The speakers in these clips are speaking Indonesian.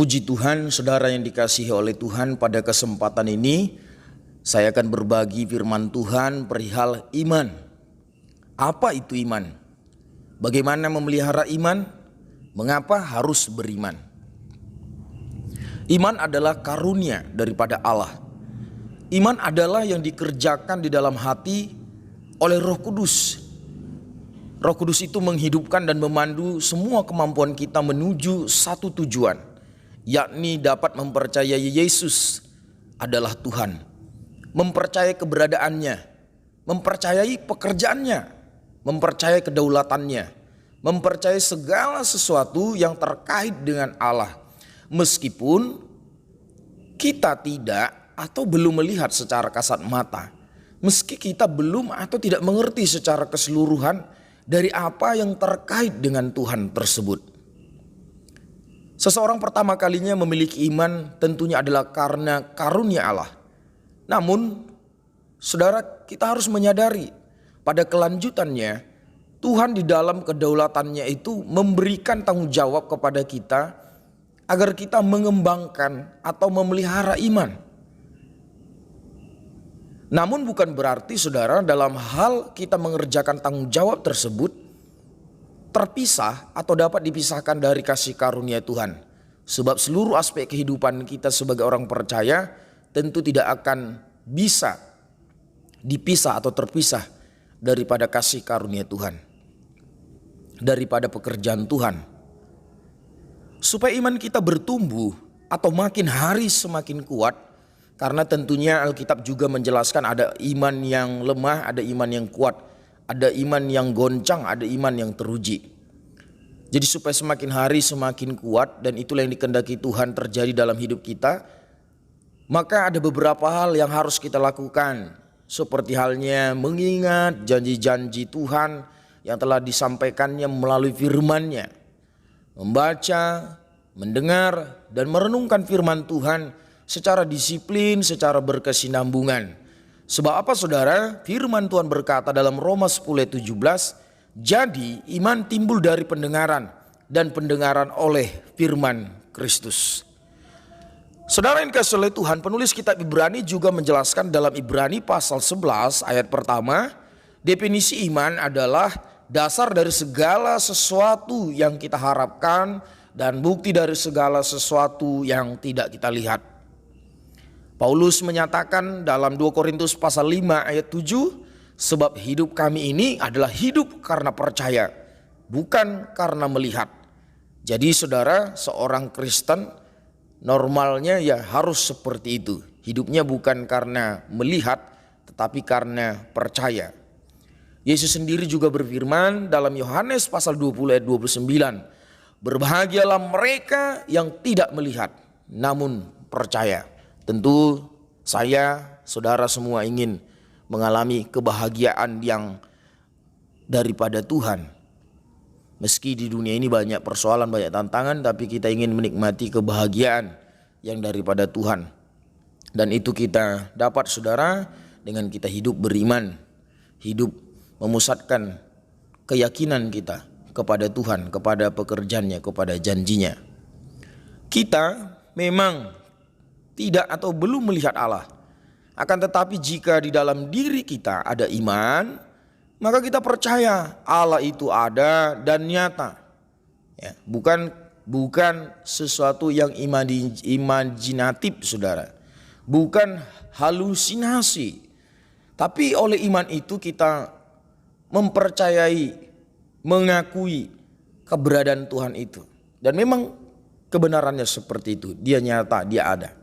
Puji Tuhan, saudara yang dikasihi oleh Tuhan, pada kesempatan ini saya akan berbagi firman Tuhan perihal iman. Apa itu iman? Bagaimana memelihara iman? Mengapa harus beriman? Iman adalah karunia daripada Allah. Iman adalah yang dikerjakan di dalam hati oleh Roh Kudus. Roh Kudus itu menghidupkan dan memandu semua kemampuan kita menuju satu tujuan, yakni dapat mempercayai Yesus adalah Tuhan, mempercayai keberadaannya, mempercayai pekerjaannya, mempercayai kedaulatannya, mempercayai segala sesuatu yang terkait dengan Allah. Meskipun kita tidak atau belum melihat secara kasat mata, meski kita belum atau tidak mengerti secara keseluruhan dari apa yang terkait dengan Tuhan tersebut. Seseorang pertama kalinya memiliki iman tentunya adalah karena karunia Allah. Namun, saudara, kita harus menyadari pada kelanjutannya Tuhan di dalam kedaulatannya itu memberikan tanggung jawab kepada kita agar kita mengembangkan atau memelihara iman. Namun bukan berarti, saudara, dalam hal kita mengerjakan tanggung jawab tersebut terpisah atau dapat dipisahkan dari kasih karunia Tuhan. Sebab seluruh aspek kehidupan kita sebagai orang percaya tentu tidak akan bisa dipisah atau terpisah daripada kasih karunia Tuhan, daripada pekerjaan Tuhan. Supaya iman kita bertumbuh atau makin hari semakin kuat, karena tentunya Alkitab juga menjelaskan ada iman yang lemah, ada iman yang kuat, ada iman yang goncang, ada iman yang teruji. Jadi supaya semakin hari semakin kuat, dan itulah yang dikehendaki Tuhan terjadi dalam hidup kita, maka ada beberapa hal yang harus kita lakukan. Seperti halnya mengingat janji-janji Tuhan yang telah disampaikannya melalui firman-Nya. Membaca, mendengar, dan merenungkan firman Tuhan secara disiplin, secara berkesinambungan. Sebab apa, saudara? Firman Tuhan berkata dalam Roma 10:17, jadi iman timbul dari pendengaran, dan pendengaran oleh firman Kristus. Saudara yang dikasihi oleh Tuhan, penulis kitab Ibrani juga menjelaskan dalam Ibrani pasal 11 ayat pertama, definisi iman adalah dasar dari segala sesuatu yang kita harapkan dan bukti dari segala sesuatu yang tidak kita lihat. Paulus menyatakan dalam 2 Korintus pasal 5 ayat 7, sebab hidup kami ini adalah hidup karena percaya, bukan karena melihat. Jadi saudara, seorang Kristen normalnya ya harus seperti itu. Hidupnya bukan karena melihat, tetapi karena percaya. Yesus sendiri juga berfirman dalam Yohanes pasal 20 ayat 29, berbahagialah mereka yang tidak melihat namun percaya. Tentu saya, saudara semua ingin mengalami kebahagiaan yang daripada Tuhan. Meski di dunia ini banyak persoalan, banyak tantangan, tapi kita ingin menikmati kebahagiaan yang daripada Tuhan. Dan itu kita dapat, saudara, dengan kita hidup beriman, hidup memusatkan keyakinan kita kepada Tuhan, kepada pekerjaannya, kepada janjinya. Kita memang tidak atau belum melihat Allah. Akan tetapi jika di dalam diri kita ada iman, maka kita percaya Allah itu ada dan nyata. Ya, bukan sesuatu yang imajinatif, saudara. Bukan halusinasi. Tapi oleh iman itu kita mempercayai, mengakui keberadaan Tuhan itu. Dan memang kebenarannya seperti itu. Dia nyata, dia ada.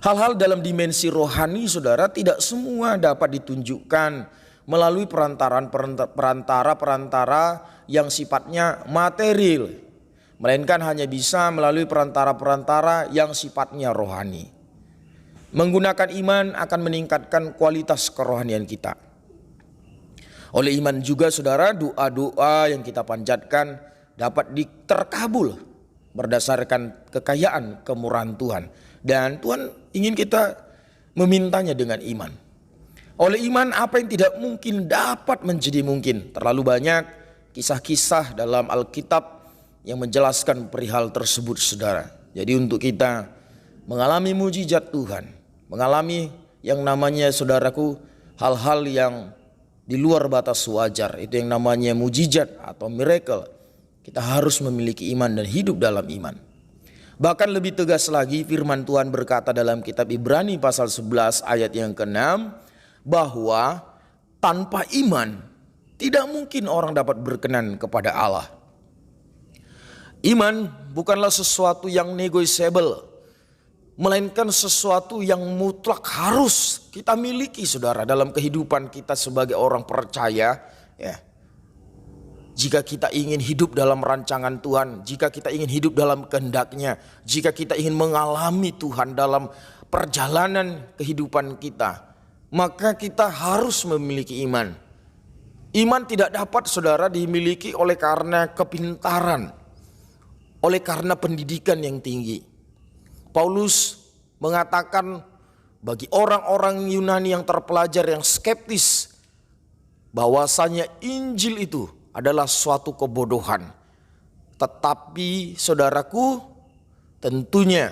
Hal-hal dalam dimensi rohani, saudara, tidak semua dapat ditunjukkan melalui perantara yang sifatnya material, melainkan hanya bisa melalui perantara yang sifatnya rohani. Menggunakan iman akan meningkatkan kualitas kerohanian kita. Oleh iman juga, saudara, doa-doa yang kita panjatkan dapat terkabul berdasarkan kekayaan kemurahan Tuhan. Dan Tuhan ingin kita memintanya dengan iman. Oleh iman apa yang tidak mungkin dapat menjadi mungkin. Terlalu banyak kisah-kisah dalam Alkitab yang menjelaskan perihal tersebut saudara. Jadi untuk kita mengalami mujizat Tuhan, mengalami yang namanya saudaraku hal-hal yang di luar batas wajar, itu yang namanya mujizat atau miracle, kita harus memiliki iman dan hidup dalam iman. Bahkan lebih tegas lagi firman Tuhan berkata dalam kitab Ibrani pasal 11 ayat yang ke-6 bahwa tanpa iman tidak mungkin orang dapat berkenan kepada Allah. Iman bukanlah sesuatu yang negotiable, melainkan sesuatu yang mutlak harus kita miliki saudara dalam kehidupan kita sebagai orang percaya ya. Jika kita ingin hidup dalam rancangan Tuhan, jika kita ingin hidup dalam kehendak-Nya, jika kita ingin mengalami Tuhan dalam perjalanan kehidupan kita, maka kita harus memiliki iman. Iman tidak dapat saudara dimiliki oleh karena kepintaran, oleh karena pendidikan yang tinggi. Paulus mengatakan bagi orang-orang Yunani yang terpelajar yang skeptis bahwasanya Injil itu adalah suatu kebodohan. Tetapi saudaraku, tentunya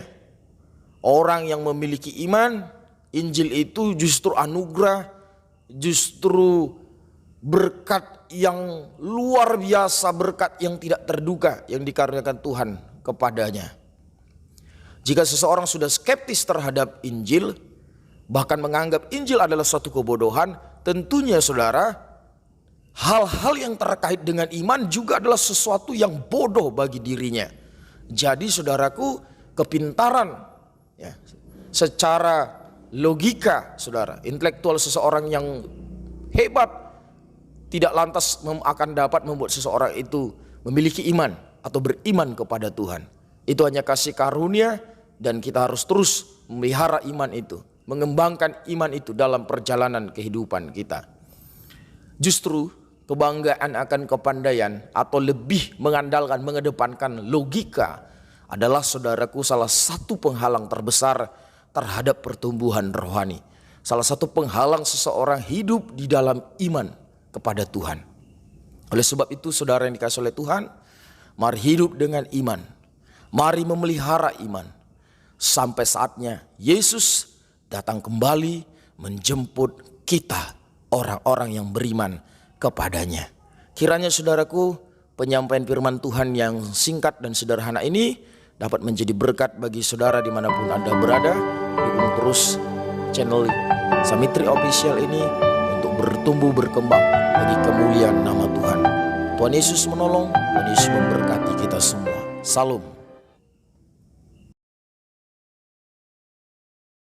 orang yang memiliki iman, Injil itu justru anugerah, justru berkat yang luar biasa, berkat yang tidak terduga yang dikaruniakan Tuhan kepadanya. Jika seseorang sudah skeptis terhadap Injil, bahkan menganggap Injil adalah suatu kebodohan, tentunya saudara, hal-hal yang terkait dengan iman juga adalah sesuatu yang bodoh bagi dirinya. Jadi saudaraku, kepintaran ya, secara logika saudara, intelektual seseorang yang hebat tidak lantas akan dapat membuat seseorang itu memiliki iman atau beriman kepada Tuhan. Itu hanya kasih karunia dan kita harus terus memelihara iman itu, mengembangkan iman itu dalam perjalanan kehidupan kita. Justru kebanggaan akan kepandaian atau lebih mengandalkan, mengedepankan logika adalah saudaraku salah satu penghalang terbesar terhadap pertumbuhan rohani. Salah satu penghalang seseorang hidup di dalam iman kepada Tuhan. Oleh sebab itu saudara yang dikasihi oleh Tuhan, mari hidup dengan iman. Mari memelihara iman. Sampai saatnya Yesus datang kembali menjemput kita orang-orang yang beriman kepadanya. Kiranya saudaraku, penyampaian firman Tuhan yang singkat dan sederhana ini dapat menjadi berkat bagi saudara dimanapun Anda berada. Dukung terus channel Samitri Official ini untuk bertumbuh berkembang bagi kemuliaan nama Tuhan. Tuhan Yesus menolong, Tuhan Yesus memberkati kita semua. Salam.